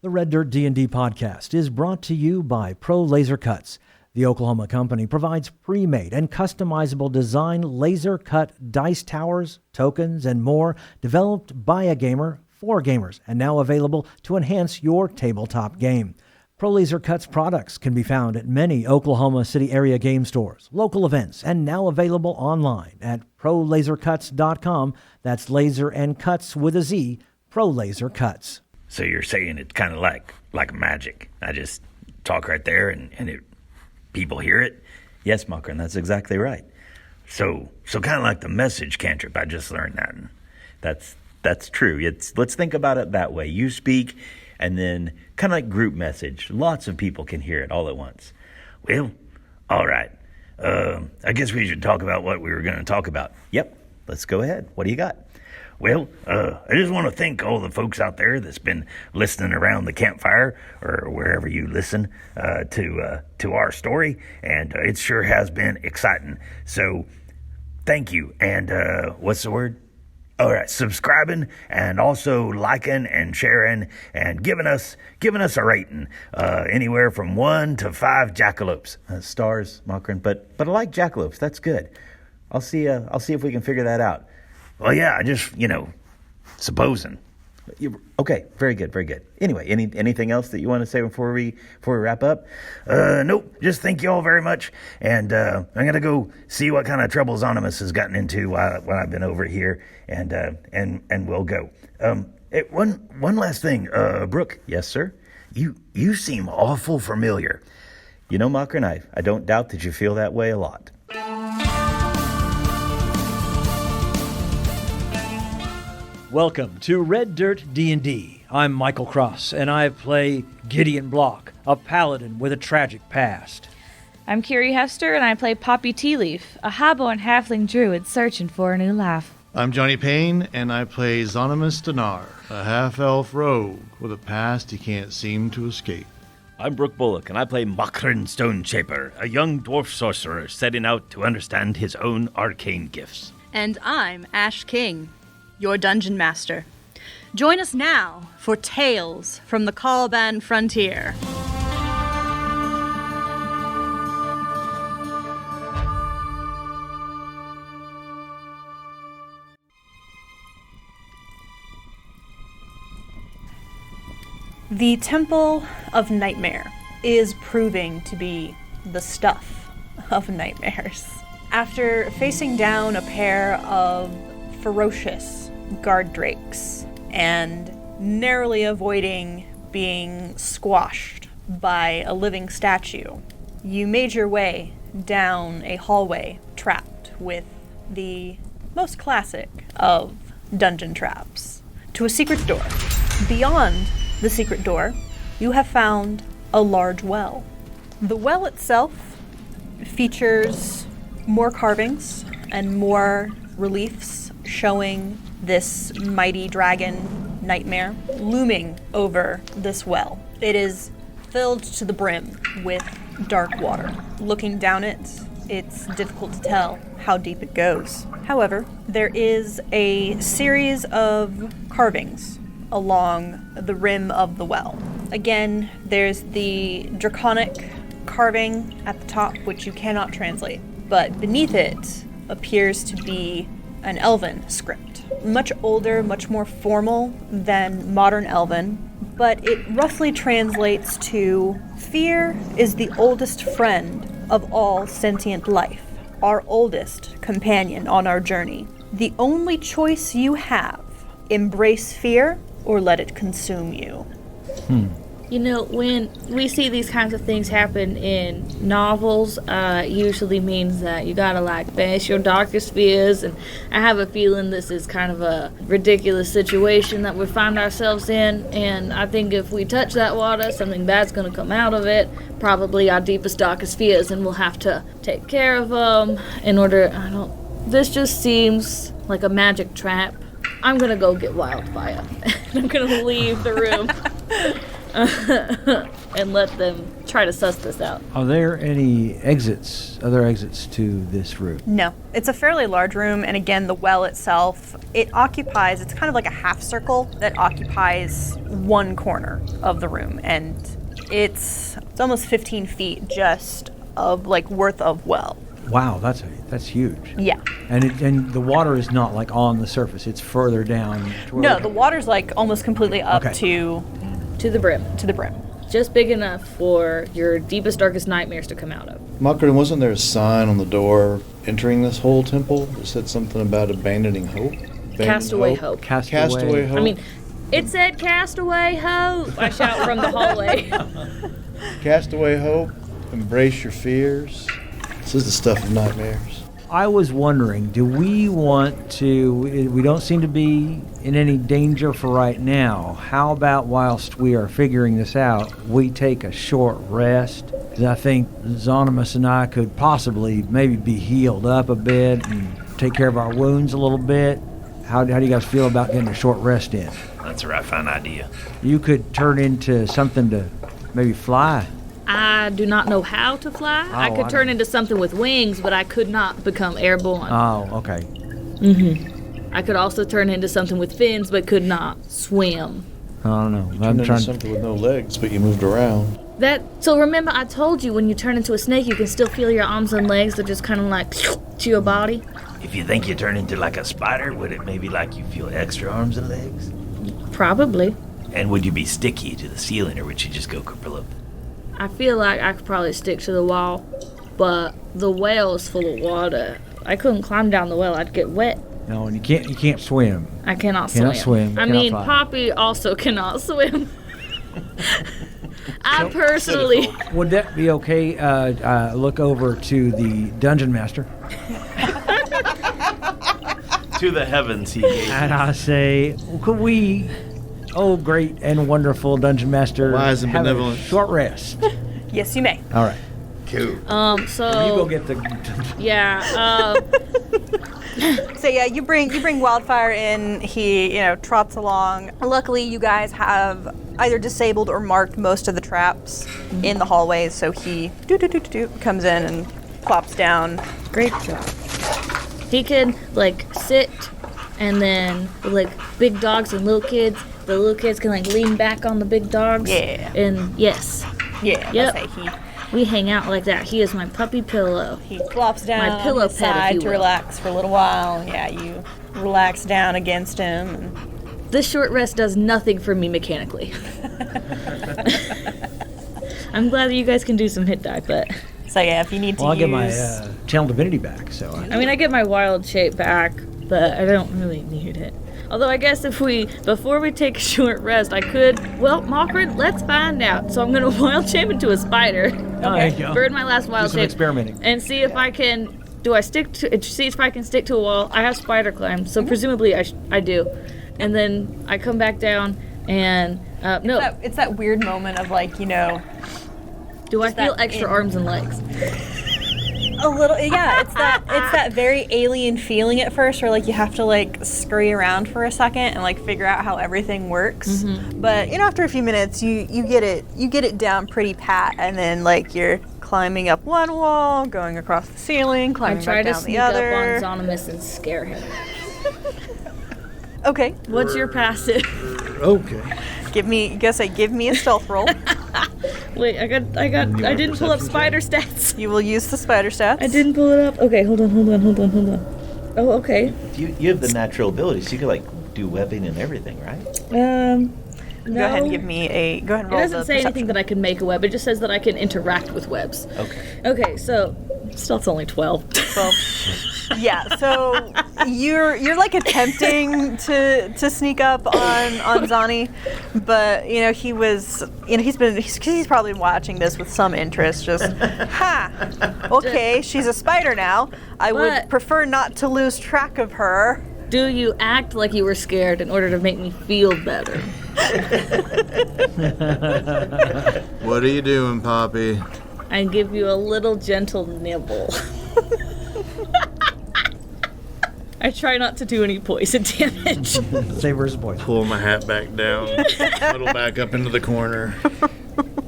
The Red Dirt D&D podcast is brought to you by Pro Laser Cuts. The Oklahoma company provides pre-made and customizable design laser-cut dice towers, tokens, and more developed by a gamer for gamers and now available to enhance your tabletop game. Pro Laser Cuts products can be found at many Oklahoma City area game stores, local events, and now available online at prolasercuts.com. That's laser and cuts with a Z, Pro Laser Cuts. So you're saying it's kind of like magic. I just talk right there and it, people hear it? Yes, Coughran, that's exactly right. So kind of like the message cantrip. I just learned that. That's true. Let's think about it that way. You speak, and then kind of like group message. Lots of people can hear it all at once. Well, all right. I guess we should talk about what we were going to talk about. Yep, let's go ahead. What do you got? Well, I just want to thank all the folks out there that's been listening around the campfire or wherever you listen to our story, and it sure has been exciting. So, thank you. And what's the word? All right, subscribing and also liking and sharing and giving us a rating, anywhere from 1 to 5 jackalopes. Stars, Coughran, but I like jackalopes. That's good. I'll see if we can figure that out. Well, yeah, I just, supposing. Okay, very good, very good. Anyway, anything else that you want to say before we wrap up? Nope, just thank you all very much, and I'm going to go see what kind of trouble Zonimus has gotten into while I've been over here, and we'll go. One last thing, Brooke. Yes, sir? You seem awful familiar. Coughran, I don't doubt that you feel that way a lot. Welcome to Red Dirt D&D. I'm Michael Cross, and I play Gideon Block, a paladin with a tragic past. I'm Kiri Hester, and I play Poppy Tealeaf, a Habbo and Halfling druid searching for a new life. I'm Johnny Payne, and I play Zonimus Dinar, a half-elf rogue with a past he can't seem to escape. I'm Brooke Bullock, and I play Coughran Stoneshaper, a young dwarf sorcerer setting out to understand his own arcane gifts. And I'm Ash King, your dungeon master. Join us now for Tales from the Caliban Frontier. The Temple of Nightmare is proving to be the stuff of nightmares. After facing down a pair of ferocious guard drakes and narrowly avoiding being squashed by a living statue, you made your way down a hallway trapped with the most classic of dungeon traps to a secret door. Beyond the secret door, you have found a large well. The well itself features more carvings and more reliefs showing this mighty dragon nightmare looming over this well. It is filled to the brim with dark water. Looking down it, it's difficult to tell how deep it goes. However, there is a series of carvings along the rim of the well. Again, there's the draconic carving at the top, which you cannot translate, but beneath it appears to be an elven script. Much older, much more formal than modern elven, but it roughly translates to, "Fear is the oldest friend of all sentient life, our oldest companion on our journey. The only choice you have, embrace fear or let it consume you." When we see these kinds of things happen in novels, it usually means that you gotta face your darkest fears, and I have a feeling this is kind of a ridiculous situation that we find ourselves in, and I think if we touch that water, something bad's gonna come out of it, probably our deepest, darkest fears, and we'll have to take care of them in order, this just seems like a magic trap. I'm gonna go get wildfire, and I'm gonna leave the room. And let them try to suss this out. Are there any other exits to this room? No. It's a fairly large room, and again, the well itself, it's kind of like a half circle that occupies one corner of the room, and it's almost 15 feet just of like worth of well. Wow, that's huge. Yeah. And the water is not like on the surface; it's further down. No, the water's like almost completely up Okay. To the brim. to the brim. Just big enough for your deepest, darkest nightmares to come out of. Mockerin, wasn't there a sign on the door entering this whole temple that said something about abandoning hope? Castaway hope. Castaway hope. I mean, it said castaway hope. I shout from the hallway. Castaway hope, embrace your fears. This is the stuff of nightmares. I was wondering, do we want to? We don't seem to be in any danger for right now. How about whilst we are figuring this out, we take a short rest? 'Cause I think Zonimus and I could possibly maybe be healed up a bit and take care of our wounds a little bit. How do you guys feel about getting a short rest in? That's a right fine idea. You could turn into something to maybe fly. I do not know how to fly. I Oh, could I turn don't- into something with wings, but I could not become airborne. Oh, okay. I could also turn into something with fins, but could not swim. I don't know. Turned I'm into trying. something with no legs, but you moved around. So remember I told you when you turn into a snake, you can still feel your arms and legs. They're just kind of like to your body. If you think you turn into like a spider, would it maybe like you feel extra arms and legs? Probably. And would you be sticky to the ceiling, or would you just go kerplunk? I feel like I could probably stick to the wall, but the well is full of water. I couldn't climb down the well. I'd get wet. No, and you can't swim. I cannot Cannot swim, I cannot mean, fly. Poppy also cannot swim. I personally... Would that be okay? Look over to the dungeon master, To the heavens he gave. and I say, could we, oh great and wonderful dungeon master, Wise and have benevolent. a short rest? Yes, you may. All right. Cool. So... You go get the. Yeah, So yeah, you bring Wildfire in. He trots along. Luckily, you guys have either disabled or marked most of the traps in the hallways. So he comes in and plops down. great job. He can, like, sit, and then, like, big dogs and little kids, the little kids can, like, lean back on the big dogs. Yeah. And, yes, Yeah, Yep. let's say we hang out like that. He is my puppy pillow. he plops down My pillow on his pet, if side you to will. relax for a little while. And yeah, you relax down against him. And This short rest does nothing for me mechanically. I'm glad that you guys can do some hit die, but... so yeah, if you need to Well, I'll use... get my channel divinity back. So I mean, I get my wild shape back, but I don't really need it. Although I guess before we take a short rest, I could, well, Mockerin, let's find out. So I'm going to wild shape into a spider. There you go. Burn my last wild Do some shape. experimenting. And see if I can, see if I can stick to a wall. I have spider climb, so presumably I do. And then I come back down and, no. It's that weird moment of like, Do I feel that extra in- arms and legs? a little, yeah, it's that very alien feeling at first where like you have to like scurry around for a second and like figure out how everything works. But after a few minutes you get it down pretty pat, and then like you're climbing up one wall, going across the ceiling, I climbing try back to down sneak the up other. on Zonimus and scare him. Okay, What's your passive? okay. give me a stealth roll. Wait, I didn't pull up spider stats. You will use the spider stats. I didn't pull it up. Okay, hold on. Oh, okay. You have the natural ability, so you can like do webbing and everything, right? No. Go ahead and give me go ahead and It roll doesn't the say anything perception. that I can make a web. It just says that I can interact with webs. Okay. Okay, so stealth's only 12. Well, yeah, so you're like attempting to sneak up on Zani, but he was he's probably watching this with some interest. Just okay, she's a spider now. I would But- prefer not to lose track of her. Do you act like you were scared in order to make me feel better? What are you doing, Poppy? I give you a little gentle nibble. I try not to do any poison damage. Save versus poison. Pull my hat back down, huddle back up into the corner.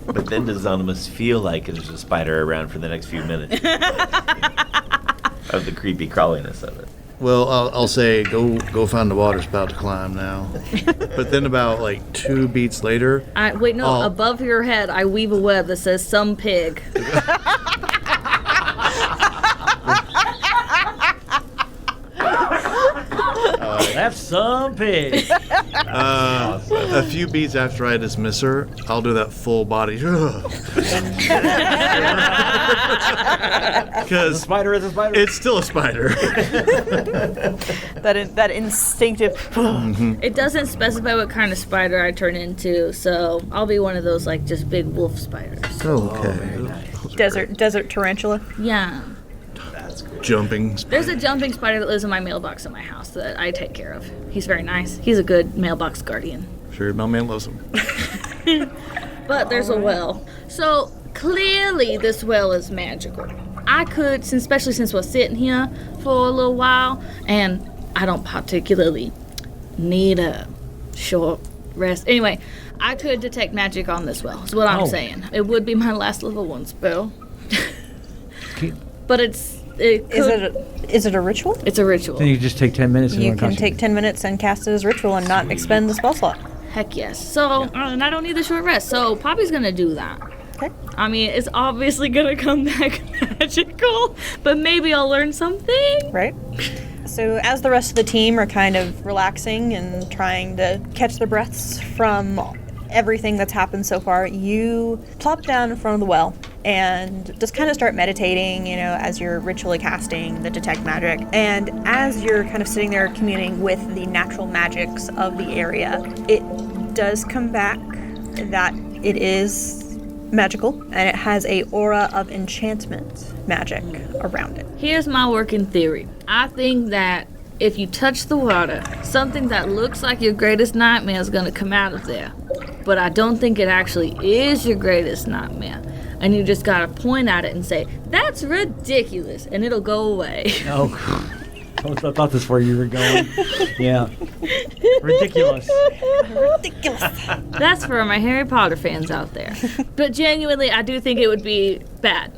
But then does Onimus feel like there's a spider around for the next few minutes? Of the creepy crawliness of it. Well, I'll say go find the water spout to climb now. But then about like 2 beats later. Above your head, I weave a web that says "some pig." That's some pig. A few beats after I dismiss her, I'll do that full body. Because Spider is a spider. it's still a spider. That instinctive. It doesn't specify what kind of spider I turn into, so I'll be one of those like just big wolf spiders. Okay. Desert tarantula. Yeah. Jumping spider. There's a jumping spider that lives in my mailbox at my house that I take care of. He's very nice. He's a good mailbox guardian. Sure, my man loves them. But there's a well. So clearly this well is magical. I could, especially since we're sitting here for a little while, and I don't particularly need a short rest. Anyway, I could detect magic on this well, is what I'm saying. It would be my last level 1 spell. But is it a ritual? It's a ritual. Then you just take 10 minutes. You can take 10 minutes and cast it as ritual and not expend the spell slot. Heck yes. So, and I don't need the short rest, so Poppy's gonna do that. Okay. I mean, it's obviously gonna come back magical, but maybe I'll learn something. Right. So as the rest of the team are kind of relaxing and trying to catch their breaths from everything that's happened so far, you plop down in front of the well and just kind of start meditating, as you're ritually casting the detect magic. And as you're kind of sitting there communing with the natural magics of the area, it does come back that it is magical and it has a aura of enchantment magic around it. Here's my working theory. I think that if you touch the water, something that looks like your greatest nightmare is going to come out of there. But I don't think it actually is your greatest nightmare. And you just got to point at it and say, "That's ridiculous," and it'll go away. Oh, I thought that's where you were going. Yeah. Ridiculous. That's for my Harry Potter fans out there. But genuinely, I do think it would be bad.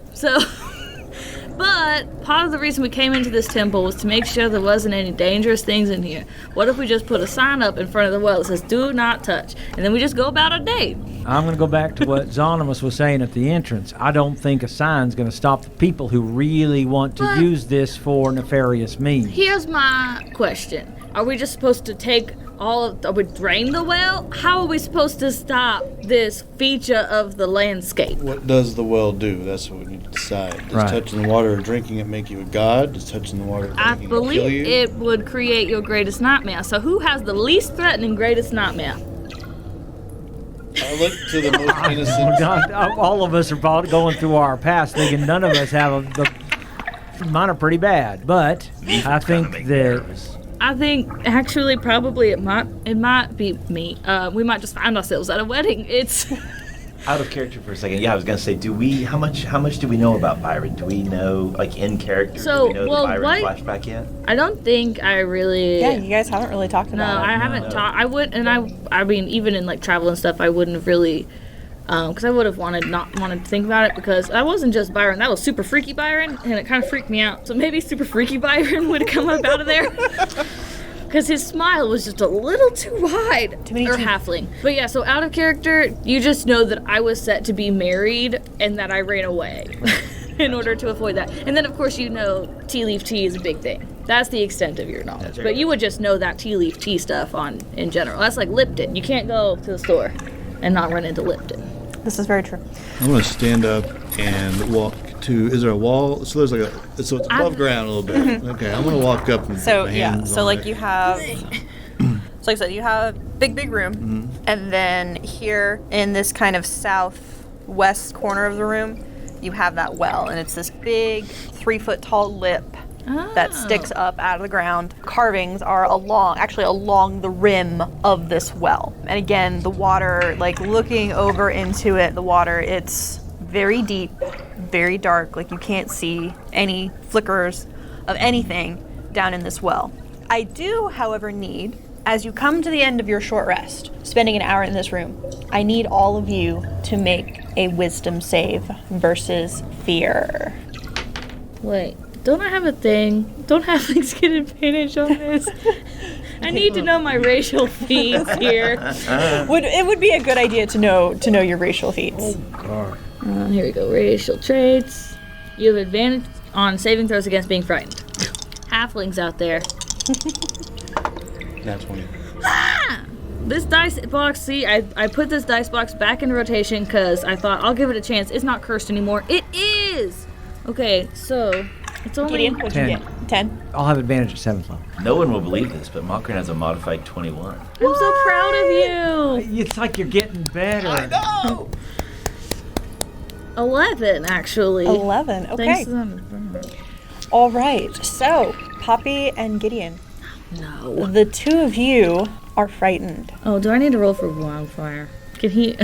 But part of the reason we came into this temple was to make sure there wasn't any dangerous things in here. What if we just put a sign up in front of the well that says, "Do not touch," and then we just go about our day? I'm going to go back to what Zonimus was saying at the entrance. I don't think a sign's going to stop the people who really want to use this for nefarious means. Here's my question. Are we just supposed to take are we drain the well? How are we supposed to stop this feature of the landscape? What does the well do? That's what we need to decide. Does touching the water or drinking it make you a god? Does touching the water or drinking it kill you? I believe it would create your greatest nightmare. So who has the least threatening greatest nightmare? I look to the most innocent. All of us are going through our past thinking none of us have mine are pretty bad, but I think there's... I think actually probably it might be me. We might just find ourselves at a wedding. It's out of character for a second. Yeah, I was gonna say, how much do we know about Byron? Do we know, like, in character? So, do we know the Byron flashback yet? I don't think I really. Yeah, you guys haven't really talked about it. No, I haven't talked. I would, and I mean, even in like travel and stuff, I wouldn't have really. Because I would have not wanted to think about it, because that wasn't just Byron, that was super freaky Byron, and it kind of freaked me out. So maybe super freaky Byron would have come up out of there. Because his smile was just a little too wide. Or halfling. But yeah, so out of character, you just know that I was set to be married and that I ran away in order to avoid that. And then, of course, tea leaf tea is a big thing. That's the extent of your knowledge. But you would just know that tea leaf tea stuff in general. That's like Lipton. You can't go to the store and not run into Lipton. This is very true. I'm going to stand up and walk to... Is there a wall? So there's it's above ground a little bit. Okay, I'm going to walk up and put my hands on it. You have... So like I said, you have a big room. And then here in this kind of southwest corner of the room, you have that well. And it's this big 3-foot tall lip that sticks up out of the ground. Carvings are along the rim of this well. And again, the water, like looking over into it, the water, it's very deep, very dark. Like you can't see any flickers of anything down in this well. I do, however, need, as you come to the end of your short rest, spending an hour in this room, I need all of you to make a wisdom save versus fear. Wait, don't I have a thing? Don't halflings get advantage on this? I need to know my racial feats here. It would be a good idea to know your racial feats. Oh, God. Here we go. Racial traits. You have advantage on saving throws against being frightened. Halflings out there. That's 20. This dice box, see, I put this dice box back in rotation because I thought I'll give it a chance. It's not cursed anymore. It is! Okay, so it's only... Gideon, what'd you get? 10? I'll have advantage at 7th level. No one will believe this, but Makran has a modified 21. I'm so proud of you! It's like you're getting better. I know! 11, actually. 11, okay. Thanks to them. All right, so Poppy and Gideon, No. the two of you are frightened. Oh, do I need to roll for wildfire? Can he...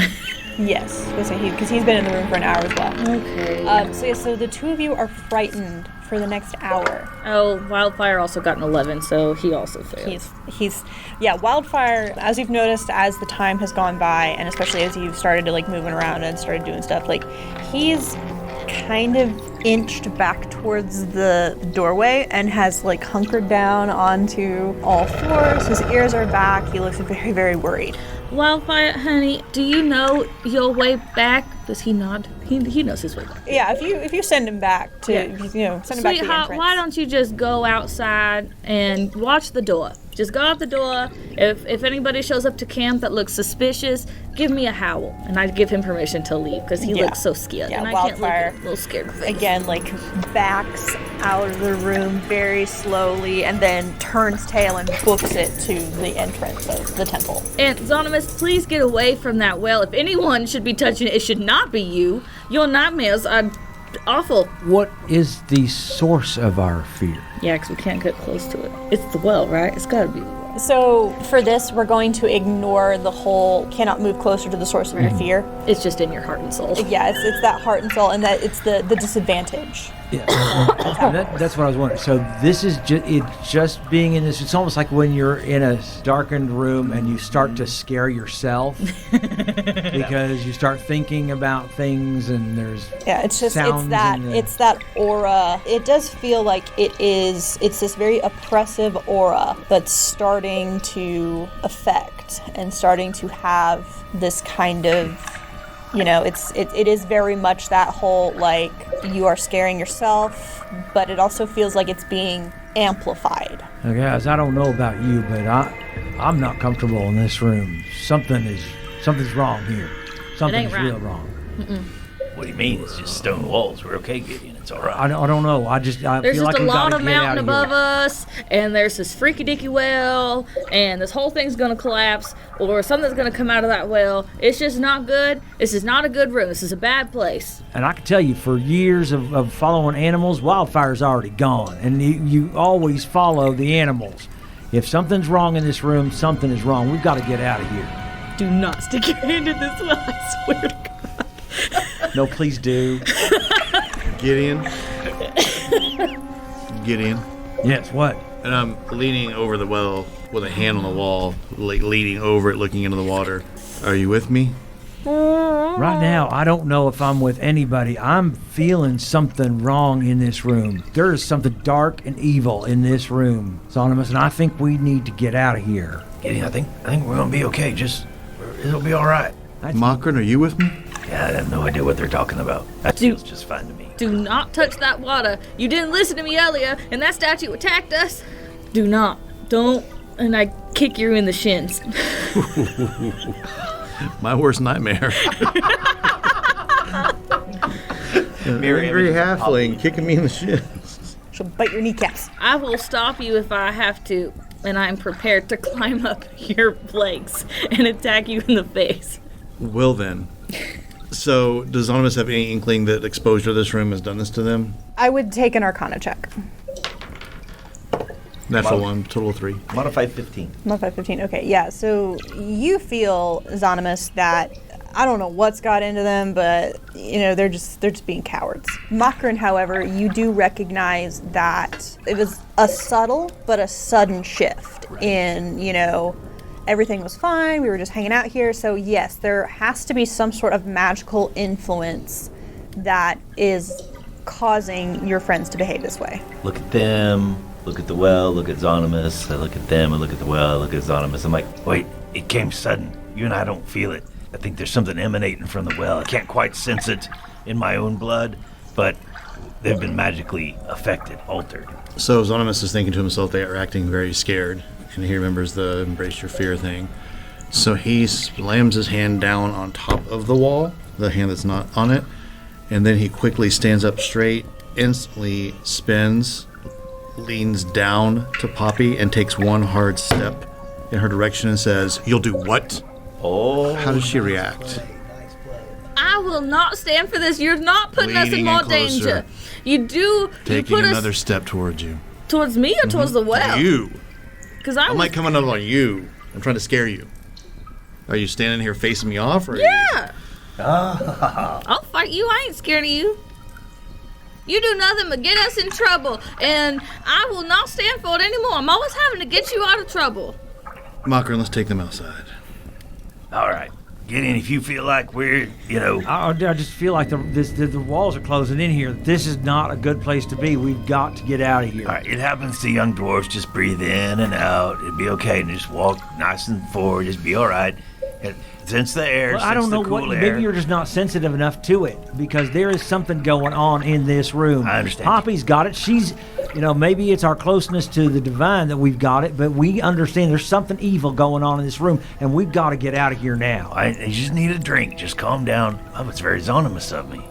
Yes, because he's been in the room for an hour as well. Okay. So the two of you are frightened for the next hour. Oh, wildfire also got an 11, so he also failed. Wildfire, as you've noticed as the time has gone by, and especially as you've started to like moving around and started doing stuff, like he's kind of inched back towards the doorway and has like hunkered down onto all fours. His ears are back. He looks very, very worried. Wildfire, honey, do you know your way back? Does he nod? He knows his way back. Yeah, if you send him back to send him back to the Sweetheart, entrance. why don't you just go outside and watch the door? Just go out the door. If anybody shows up to camp that looks suspicious, give me a howl, and I give him permission to leave because he looks so scared. Yeah, and I Wildfire, can't look at a little scared face. again, like backs out of the room very slowly and then turns tail and books it to the entrance of the temple. And Zonimus, please get away from that well. If anyone should be touching it, it should not be you. Your nightmares are awful. What is the source of our fear? Yeah, because we can't get close to it. It's the well, right? It's got to be the well. So for this, we're going to ignore the whole cannot move closer to the source of your fear. It's just in your heart and soul. Yeah, it's that heart and soul, and that it's the disadvantage. Yeah, that's what I was wondering. So this is just being in this. It's almost like when you're in a darkened room and you start to scare yourself because you start thinking about things and there's it's sounds it's that aura. It does feel like it's this very oppressive aura that's starting to affect and starting to have this kind of, it is very much that whole, like, you are scaring yourself, but it also feels like it's being amplified. Now, guys, I don't know about you, but I'm not comfortable in this room. Something's wrong here. Something's right. real wrong. What do you mean? It's just stone walls. We're okay, Gideon. It's all right. I don't know. There's feel just like a we lot gotta of get out mountain of above here. us, and there's this freaky dicky well, and this whole thing's gonna collapse, or something's gonna come out of that well. It's just not good. This is not a good room. This is a bad place. And I can tell you, for years of following animals, Wildfire's already gone, and you always follow the animals. If something's wrong in this room, something is wrong. We've got to get out of here. Do not stick your hand in this well, I swear to God. No, please do. Gideon. Yes, what? And I'm leaning over the well with a hand on the wall, like leaning over it, looking into the water. Are you with me? Right now, I don't know if I'm with anybody. I'm feeling something wrong in this room. There is something dark and evil in this room, Sonimus, and I think we need to get out of here. Gideon, I think we're gonna be okay. It'll be all right. Makran, are you with me? Yeah, I have no idea what they're talking about. That feels just fine to me. Do not touch that water. You didn't listen to me earlier, and that statue attacked us. Do not. Don't. And I kick you in the shins. My worst nightmare. An angry halfling kicking me in the shins. She'll bite your kneecaps. I will stop you if I have to, and I'm prepared to climb up your legs and attack you in the face. Well then. So, does Onimus have any inkling that exposure to this room has done this to them? I would take an Arcana check. Natural one, total of 3. Modified 15. Modified 15. Okay, yeah. So you feel, Zonimus, that I don't know what's got into them, but they're just being cowards. Makran, however, you do recognize that it was a subtle but a sudden shift in everything was fine. We were just hanging out here. So yes, there has to be some sort of magical influence that is causing your friends to behave this way. Look at them, look at the well, look at Zonimus. I look at them, I look at the well, look at Zonimus. I'm like, Wait, it came sudden. You and I don't feel it. I think there's something emanating from the well. I can't quite sense it in my own blood, but they've been magically affected, altered. So Zonimus is thinking to himself they are acting very scared, and he remembers the embrace your fear thing. So he slams his hand down on top of the wall, the hand that's not on it, and then he quickly stands up straight, instantly spins, leans down to Poppy, and takes one hard step in her direction and says, "You'll do what?" oh, How does she react? I will not stand for this. You're not putting us in Leaning more in closer. danger. You do. Taking you put another us step towards you. towards me or towards the well? You. Because I'm like coming up on you. I'm trying to scare you. Are you standing here facing me off? Or Yeah. I'll fight you. I ain't scared of you. You do nothing but get us in trouble, and I will not stand for it anymore. I'm always having to get you out of trouble. Mocker, let's take them outside. All right. Gideon, if you feel like we're, I just feel like the walls are closing in here. This is not a good place to be. We've got to get out of here. all right, it happens to young dwarves. Just breathe in and out. It'd be okay. And just walk nice and forward. Just be all right. Sense the air. Well, I don't know the cool what. air. Maybe you're just not sensitive enough to it, because there is something going on in this room. I understand. Poppy's got it. She's, maybe it's our closeness to the divine that we've got it, but we understand there's something evil going on in this room, and we've got to get out of here now. You just need a drink. Just calm down. Oh, it's very zonimous of me.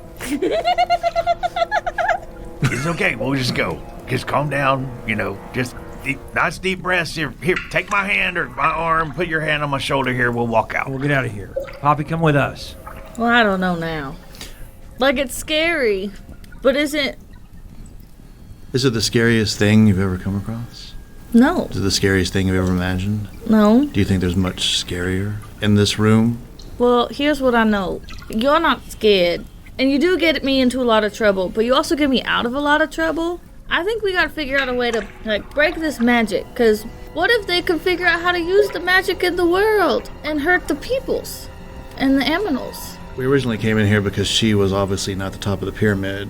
It's okay. We'll just go. Just calm down. Just nice deep breaths. Here, take my hand or my arm. Put your hand on my shoulder here. We'll walk out. We'll get out of here. Poppy, come with us. Well, I don't know now. Like, it's scary, but Is it the scariest thing you've ever come across? No. Is it the scariest thing you've ever imagined? No. Do you think there's much scarier in this room? Well, here's what I know. You're not scared, and you do get me into a lot of trouble, but you also get me out of a lot of trouble. I think we gotta figure out a way to, break this magic, because what if they could figure out how to use the magic in the world and hurt the peoples and the aminals? We originally came in here because she was obviously not the top of the pyramid.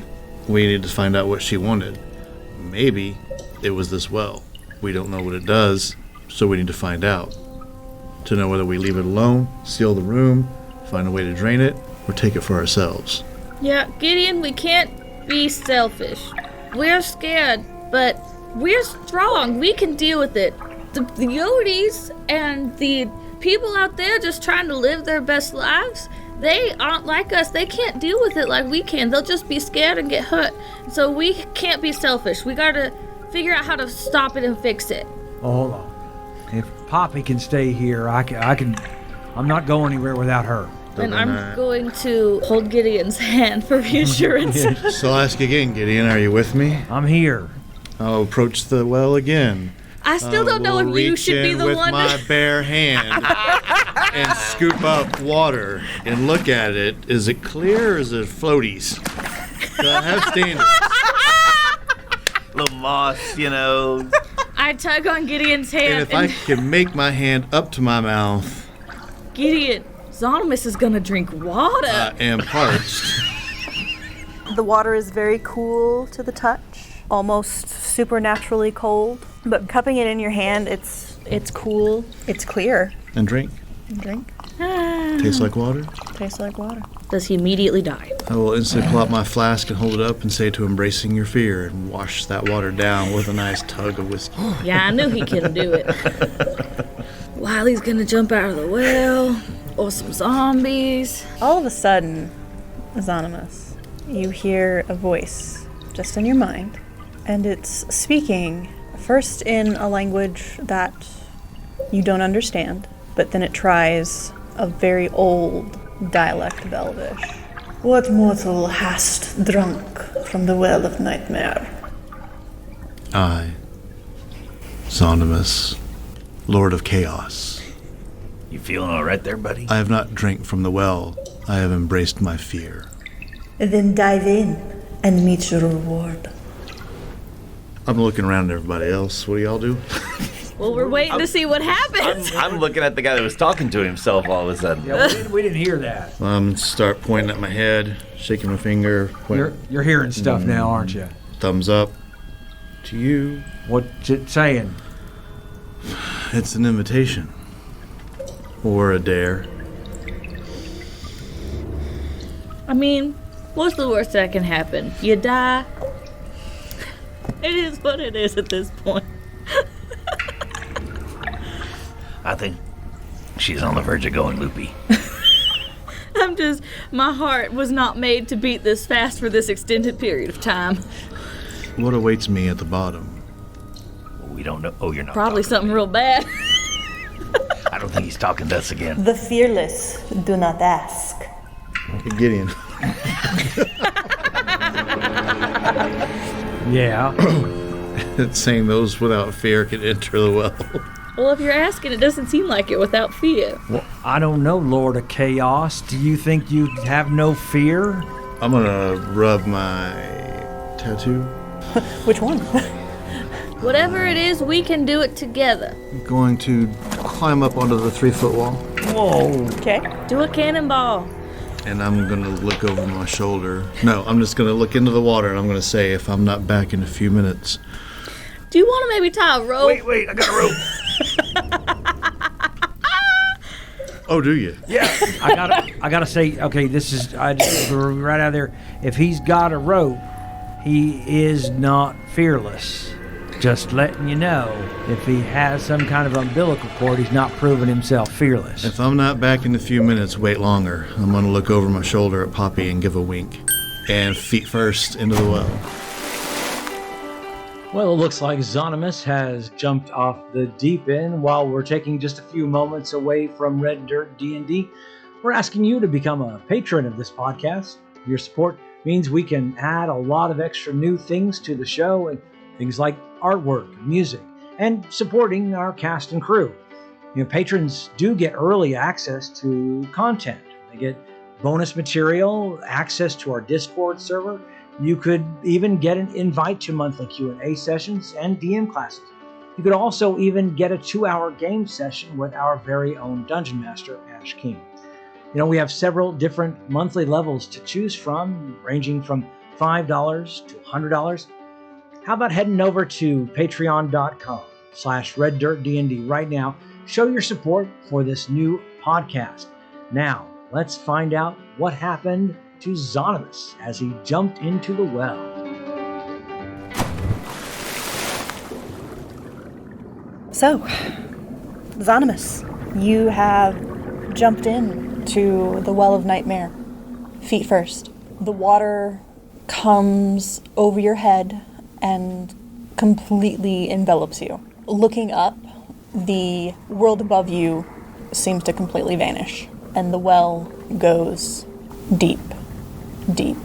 We needed to find out what she wanted. Maybe it was this well. We don't know what it does, so we need to find out. To know whether we leave it alone, seal the room, find a way to drain it, or take it for ourselves. Yeah, Gideon, we can't be selfish. We're scared, but we're strong. We can deal with it. The Yodis and the people out there just trying to live their best lives, they aren't like us. They can't deal with it like we can. They'll just be scared and get hurt. So we can't be selfish. We gotta figure out how to stop it and fix it. Oh, hold on. If Poppy can stay here, I can. I'm not going anywhere without her. And I'm going to hold Gideon's hand for reassurance. So I'll ask again, Gideon, are you with me? I'm here. I'll approach the well again. I still don't know if you should be the with one my bare hand and scoop up water and look at it. Is it clear or is it floaties? Do I have standards? Little moss, I tug on Gideon's hand. And if I can make my hand up to my mouth, Gideon, Zonimus is gonna drink water. I am parched. The water is very cool to the touch, almost supernaturally cold. But cupping it in your hand, it's cool. It's clear. And drink. Drink. Tastes like water. Tastes like water. Does he immediately die? I will instantly pull out my flask and hold it up and say to embracing your fear and wash that water down with a nice tug of whiskey. Yeah, I knew he couldn't do it. Wiley's gonna jump out of the well, or some zombies. All of a sudden, Zonimus, you hear a voice just in your mind, and it's speaking first in a language that you don't understand, but then it tries a very old dialect of Elvish. What mortal hast drunk from the well of nightmare? I, Zondimus, Lord of Chaos. You feeling all right there, buddy? I have not drank from the well. I have embraced my fear. Then dive in and meet your reward. I'm looking around at everybody else. What do y'all do? Well, we're waiting to see what happens. I'm looking at the guy that was talking to himself all of a sudden. Yeah, we didn't hear that. Start pointing at my head, shaking my finger. You're hearing stuff now, aren't you? Thumbs up to you. What's it saying? It's an invitation. Or a dare. I mean, what's the worst that can happen? You die? It is what it is at this point. I think she's on the verge of going loopy. My heart was not made to beat this fast for this extended period of time. What awaits me at the bottom? We don't know. Oh, you're not. Probably something real bad. I don't think he's talking to us again. The fearless do not ask. Gideon. Yeah. It's saying those without fear can enter the well. Well, if you're asking, it doesn't seem like it without fear. Well, I don't know, Lord of Chaos. Do you think you have no fear? I'm gonna rub my tattoo. Which one? Whatever it is, we can do it together. I'm going to climb up onto the 3-foot wall. Whoa. Okay. Do a cannonball. And I'm gonna look over my shoulder. No, I'm just gonna look into the water and I'm gonna say, if I'm not back in a few minutes. Do you want to maybe tie a rope? Wait, I got a rope. Oh, do you? Yeah. I gotta say, okay, we're right out there. If he's got a rope, he is not fearless. Just letting you know, if he has some kind of umbilical cord, he's not proving himself fearless. If I'm not back in a few minutes, wait longer. I'm gonna look over my shoulder at Poppy and give a wink. And feet first into the well. Well, it looks like Zonimus has jumped off the deep end. While we're taking just a few moments away from Red Dirt DnD, we're asking you to become a patron of this podcast. Your support means we can add a lot of extra new things to the show, and things like artwork, music, and supporting our cast and crew. Patrons do get early access to content. They get bonus material, access to our Discord server. You could even get an invite to monthly Q&A sessions and DM classes. You could also even get a 2-hour game session with our very own Dungeon Master, Ash King. We have several different monthly levels to choose from, ranging from $5 to $100. How about heading over to patreon.com/reddirtdnd right now? Show your support for this new podcast. Now, let's find out what happened to Zonimus as he jumped into the well. So, Zonimus, you have jumped in to the Well of Nightmare, feet first. The water comes over your head and completely envelops you. Looking up, the world above you seems to completely vanish, and the well goes deep, deep,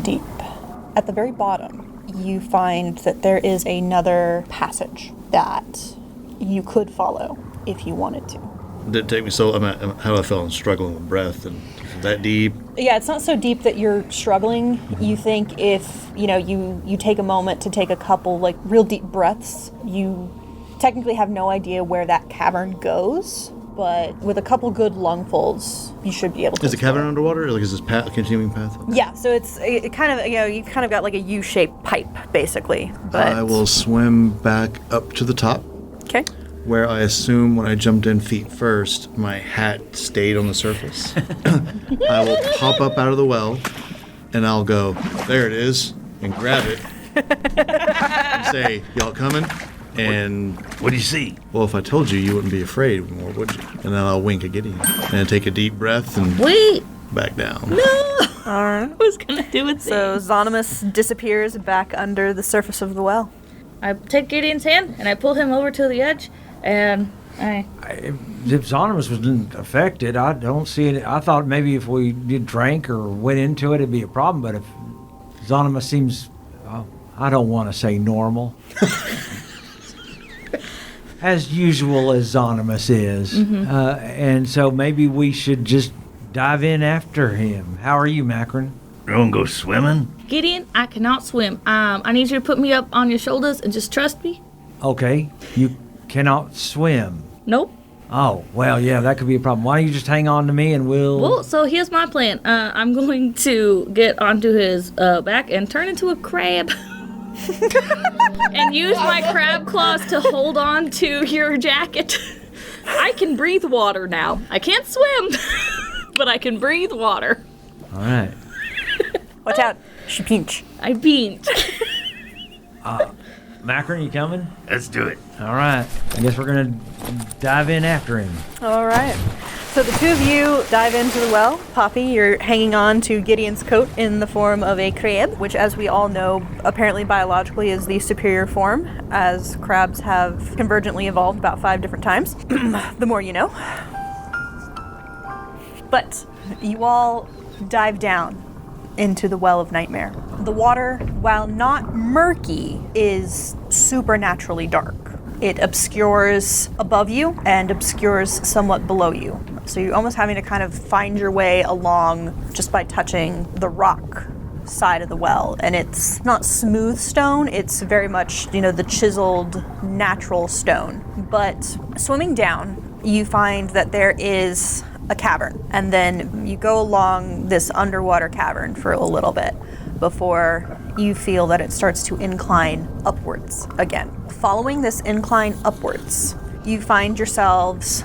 deep. At the very bottom, you find that there is another passage that you could follow if you wanted to. Did it take me so? How do I feel? I'm struggling with breath, and that deep. Yeah, it's not so deep that you're struggling. You think if you take a moment to take a couple real deep breaths, you technically have no idea where that cavern goes. But with a couple good lungfuls, you should be able to. Is the cavern underwater? Is this continuing path? Yeah, so it kind of you kind of got like a U-shaped pipe basically. But I will swim back up to the top. Okay. Where I assume when I jumped in feet first, my hat stayed on the surface. I will pop up out of the well, and I'll go, there it is, and grab it, and say, y'all coming? And what do you see? Well, if I told you, you wouldn't be afraid more, would you? And then I'll wink at Gideon and take a deep breath and Wait. back down. No. All right. I was gonna do it. So Zonimus disappears back under the surface of the well. I take Gideon's hand and I pull him over to the edge, and if Zonimus wasn't affected, I don't see it. I thought maybe if we drank or went into it, it'd be a problem. But if Zonimus seems, I don't want to say normal. As usual as Zonimus is. Mm-hmm. And so maybe we should just dive in after him. How are you, Macron? You want to go swimming? Gideon, I cannot swim. I need you to put me up on your shoulders and just trust me. Okay. You cannot swim. Nope. Oh, well, yeah, that could be a problem. Why don't you just hang on to me and we'll... Well, so here's my plan. I'm going to get onto his back and turn into a crab. And use my crab claws to hold on to your jacket. I can breathe water now. I can't swim, but I can breathe water. All right. Watch out. She pinch. I beamed. Macron, you coming? Let's do it. All right. I guess we're going to dive in after him. All right. So the two of you dive into the well. Poppy, you're hanging on to Gideon's coat in the form of a crab, which, as we all know, apparently biologically is the superior form, as crabs have convergently evolved about 5 different times. The more you know. But you all dive down into the Well of Nightmare. The water, while not murky, is supernaturally dark. It obscures above you and obscures somewhat below you. So you're almost having to kind of find your way along just by touching the rock side of the well. And it's not smooth stone, it's very much, the chiseled natural stone. But swimming down, you find that there is a cavern. And then you go along this underwater cavern for a little bit before you feel that it starts to incline upwards again. Following this incline upwards, you find yourselves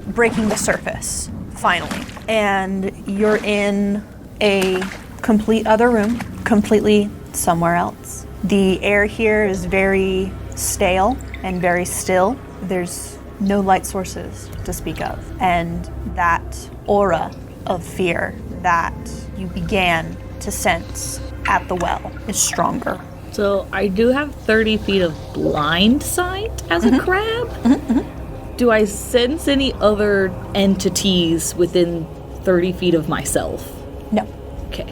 breaking the surface, finally. And you're in a complete other room, completely somewhere else. The air here is very stale and very still. There's no light sources to speak of. And that aura of fear that you began to sense at the well is stronger. So I do have 30 feet of blind sight as a crab. Do I sense any other entities within 30 feet of myself? No, Okay.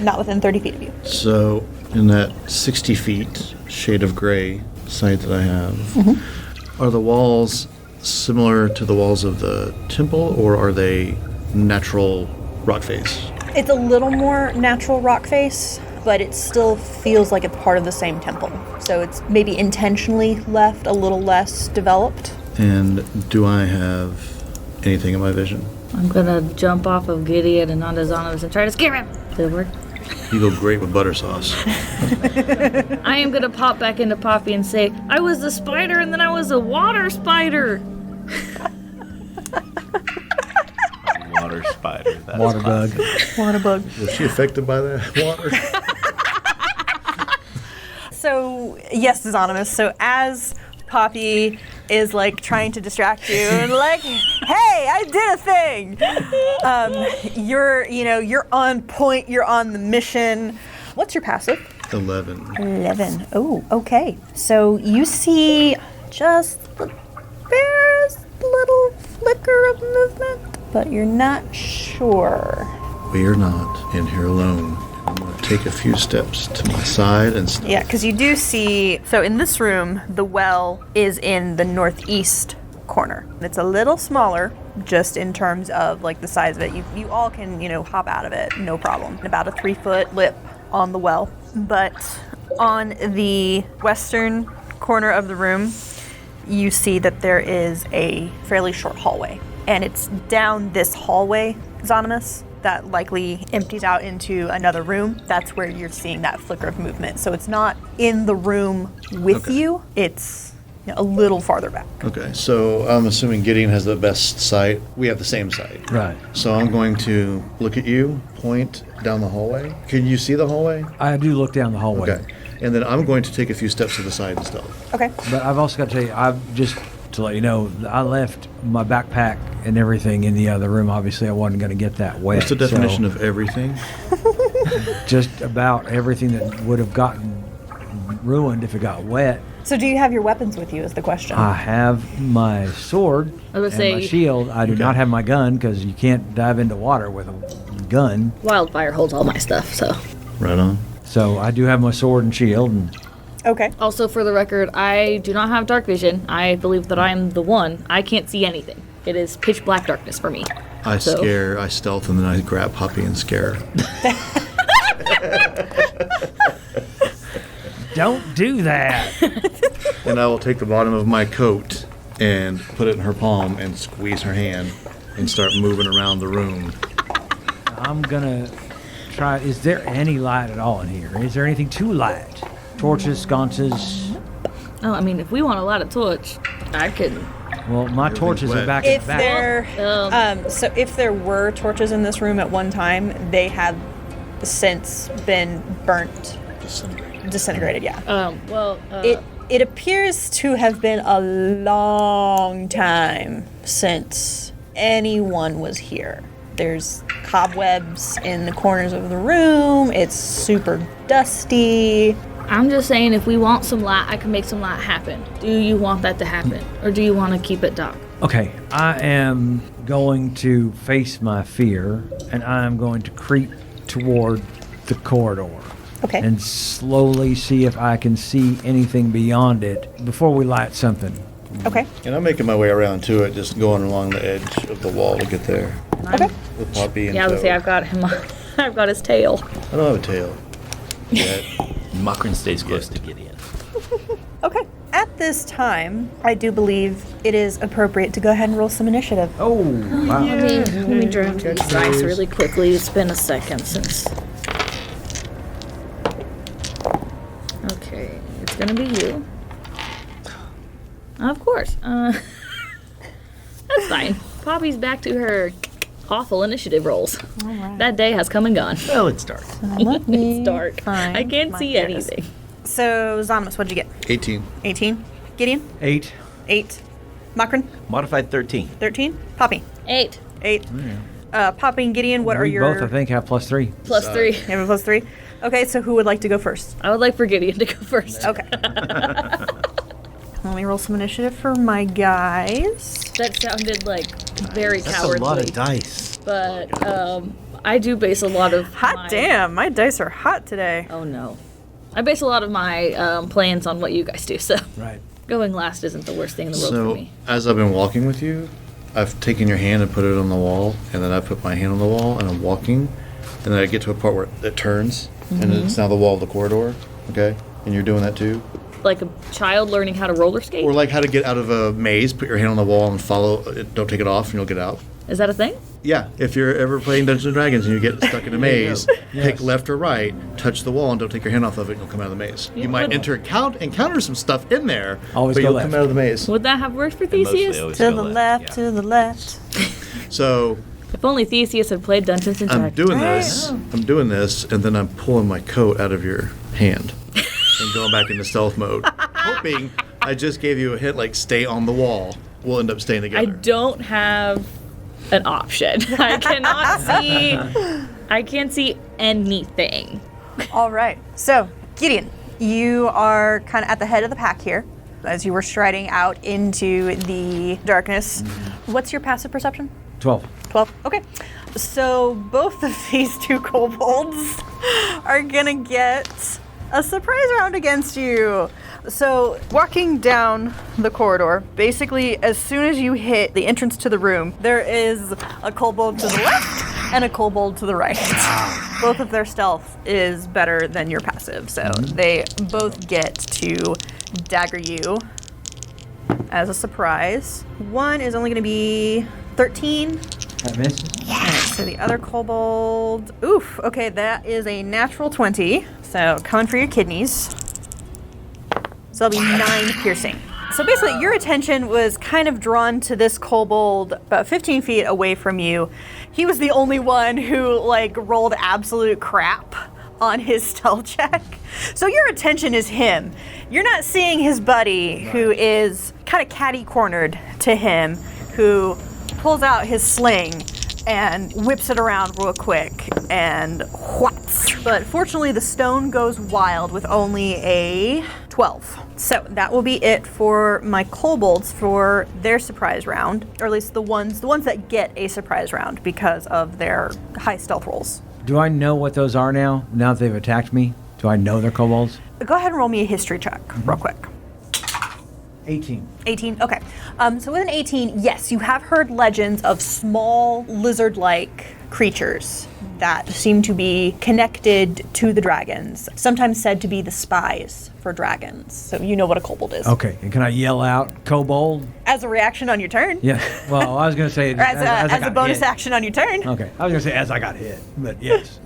not within 30 feet of you. So, in that 60 feet shade of gray sight that I have, are the walls similar to the walls of the temple, or are they natural rock face? It's a little more natural rock face, but it still feels like it's part of the same temple. So it's maybe intentionally left a little less developed. And do I have anything in my vision? I'm gonna jump off of Gideon and onto Zonos and try to scare him. Did it work? You go great with butter sauce. I am gonna pop back into Poppy and say, I was a spider and then I was a water spider. Water spider. That's Water bug. Water bug. Was she affected by that water? So, yes, Anonymous. So as Poppy is like trying to distract you and like, hey, I did a thing. You're on point, you're on the mission. What's your passive? 11. 11. Oh, okay. So you see just the barest little flicker of movement, but you're not sure. We are not in here alone. I'm going to take a few steps to my side and stop. Yeah, because you do see, so in this room, the well is in the northeast corner. It's a little smaller, just in terms of like the size of it. You all can, hop out of it, no problem. About a 3-foot lip on the well. But on the western corner of the room, you see that there is a fairly short hallway. And it's down this hallway, Zonymous, that likely empties out into another room. That's where you're seeing that flicker of movement. So it's not in the room with you, it's a little farther back. Okay, so I'm assuming Gideon has the best sight. We have the same sight. Right. So I'm going to look at you, point down the hallway. Can you see the hallway? I do look down the hallway. Okay. And then I'm going to take a few steps to the side and stealth. Okay. But I've also got to tell you, to let you know, I left my backpack and everything in the other room. Obviously, I wasn't going to get that wet. What's the definition of everything? Just about everything that would have gotten ruined if it got wet. So do you have your weapons with you is the question? I have my sword I was and gonna my say- shield. I do not have my gun because you can't dive into water with a gun. Wildfire holds all my stuff, so. Right on. So I do have my sword and shield. And Okay. Also, for the record, I do not have dark vision. I believe that I'm the one. I can't see anything. It is pitch black darkness for me. I So- stealth, and then I grab Poppy and scare her. don't do that. And I will take the bottom of my coat and put it in her palm and squeeze her hand and start moving around the room. I'm gonna try. Is there any light at all in here? Is there anything to light? Torches, sconces? Oh, I mean, if we want to light a torch, I could. Well, my torches are back in If the back. there, so if there were torches in this room at one time, they have since been burnt, disintegrated. Yeah. It appears to have been a long time since anyone was here. There's cobwebs in the corners of the room. It's super dusty. I'm just saying, if we want some light, I can make some light happen. Do you want that to happen? Or do you want to keep it dark? Okay, I am going to face my fear, and I am going to creep toward the corridor. Okay. And slowly see if I can see anything beyond it before we light something. Okay. And I'm making my way around to it, just going along the edge of the wall to get there. Okay. With Poppy and Yeah, I was Toad. say I've got him. I've got his tail. I don't have a tail yet. Makran stays close to Gideon. Okay. At this time, I do believe it is appropriate to go ahead and roll some initiative. Oh, wow. Let me draw these dice really quickly. It's been a second since. Okay, it's gonna be you. Of course. That's fine. Poppy's back to her awful initiative rolls. All right. That day has come and gone. Well, it's dark. Let me It's dark. find I can't my see characters. anything. So, Zomnus, what'd you get? 18. 18. Gideon? 8. 8. Makran? Modified 13. 13. Poppy? 8 8. Poppy and Gideon, what are we your... both, I think, have +3. plus 3. You have a plus 3? Okay, so who would like to go first? I would like for Gideon to go first. Okay. Let me roll some initiative for my guys. That sounded like very That's cowardly. a lot of dice. But I do base a lot of Hot damn, my dice are hot today. Oh no. I base a lot of my plans on what you guys do, so Right. going last isn't the worst thing in the world for So, me. as I've been walking with you, I've taken your hand and put it on the wall, and then I put my hand on the wall, and I'm walking, and then I get to a part where it turns, and it's now the wall of the corridor, okay? And you're doing that too? Like a child learning how to roller skate? Or like how to get out of a maze, put your hand on the wall and follow it, don't take it off, and you'll get out. Is that a thing? Yeah, if you're ever playing Dungeons & Dragons and you get stuck in a maze, Yes. pick left or right, touch the wall, and don't take your hand off of it, and you'll come out of the maze. You might encounter some stuff in there, Always but go you'll left. come out of the maze. Would that have worked for Mostly Theseus? always To go the left, to the left. So If only Theseus had played Dungeons and I'm Dragons. doing this, and then I'm pulling my coat out of your hand and going back into stealth mode, hoping I just gave you a hint like stay on the wall. We'll end up staying together. I don't have an option. I cannot see. I can't see anything. All right. So, Gideon, you are kind of at the head of the pack here as you were striding out into the darkness. What's your passive perception? 12. 12. Okay. So, both of these two kobolds are going to get a surprise round against you. So, walking down the corridor, basically, as soon as you hit the entrance to the room, there is a kobold to the left and a kobold to the right. Both of their stealth is better than your passive, so they both get to dagger you as a surprise. One is only going to be 13. That misses. So the other kobold, oof, okay, that is a natural 20. So coming for your kidneys. So that'll be 9 piercing. So basically, your attention was kind of drawn to this kobold about 15 feet away from you. He was the only one who, rolled absolute crap on his stealth check. So your attention is him. You're not seeing his buddy, who is kind of catty-cornered to him, who pulls out his sling and whips it around real quick and whats. But fortunately, the stone goes wild with only a 12. So that will be it for my kobolds for their surprise round, or at least the ones that get a surprise round because of their high stealth rolls. Do I know what those are now that they've attacked me? Do I know they're kobolds? Go ahead and roll me a history check real quick. 18. 18, okay. So with an 18, yes, you have heard legends of small lizard-like creatures that seem to be connected to the dragons, sometimes said to be the spies for dragons. So you know what a kobold is. Okay, and can I yell out kobold? As a reaction on your turn. Yeah, well, I was going to say... Or as a bonus action on your turn. Okay, I was going to say as I got hit, but yes.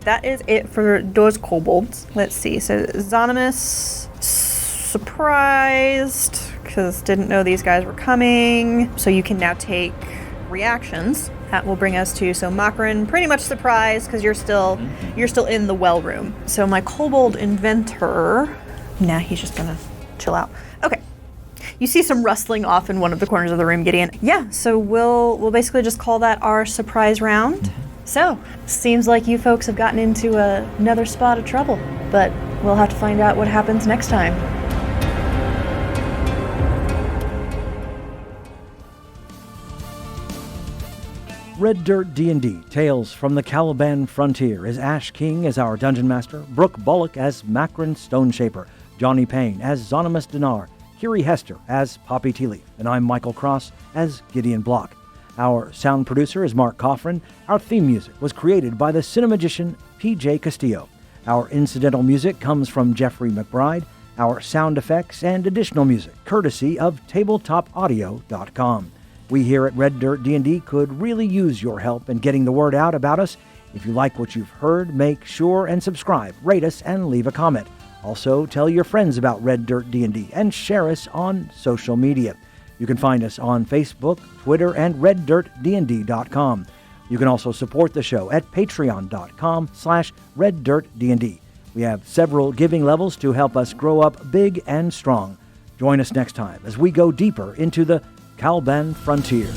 That is it for those kobolds. Let's see. So Zonimus, surprised, because didn't know these guys were coming. So you can now take reactions. That will bring us to, so Coughran, pretty much surprised, because you're still in the well room. So my kobold inventor, he's just gonna chill out. Okay. You see some rustling off in one of the corners of the room, Gideon. Yeah, so we'll basically just call that our surprise round. So, seems like you folks have gotten into another spot of trouble, but we'll have to find out what happens next time. Red Dirt D&D, Tales from the Caliban Frontier, is Ash King as our Dungeon Master, Brooke Bullock as Coughran Stoneshaper, Johnny Payne as Zonimus Dinar, Kiri Hester as Poppy Tealeaf, and I'm Michael Cross as Gideon Block. Our sound producer is Mark Coughran. Our theme music was created by the cinemagician P.J. Castillo. Our incidental music comes from Jeffrey McBride. Our sound effects and additional music courtesy of tabletopaudio.com. We here at Red Dirt D&D could really use your help in getting the word out about us. If you like what you've heard, make sure and subscribe, rate us, and leave a comment. Also, tell your friends about Red Dirt D&D and share us on social media. You can find us on Facebook, Twitter, and reddirtdnd.com. You can also support the show at patreon.com/reddirtdnd. We have several giving levels to help us grow up big and strong. Join us next time as we go deeper into the Caliban Frontier.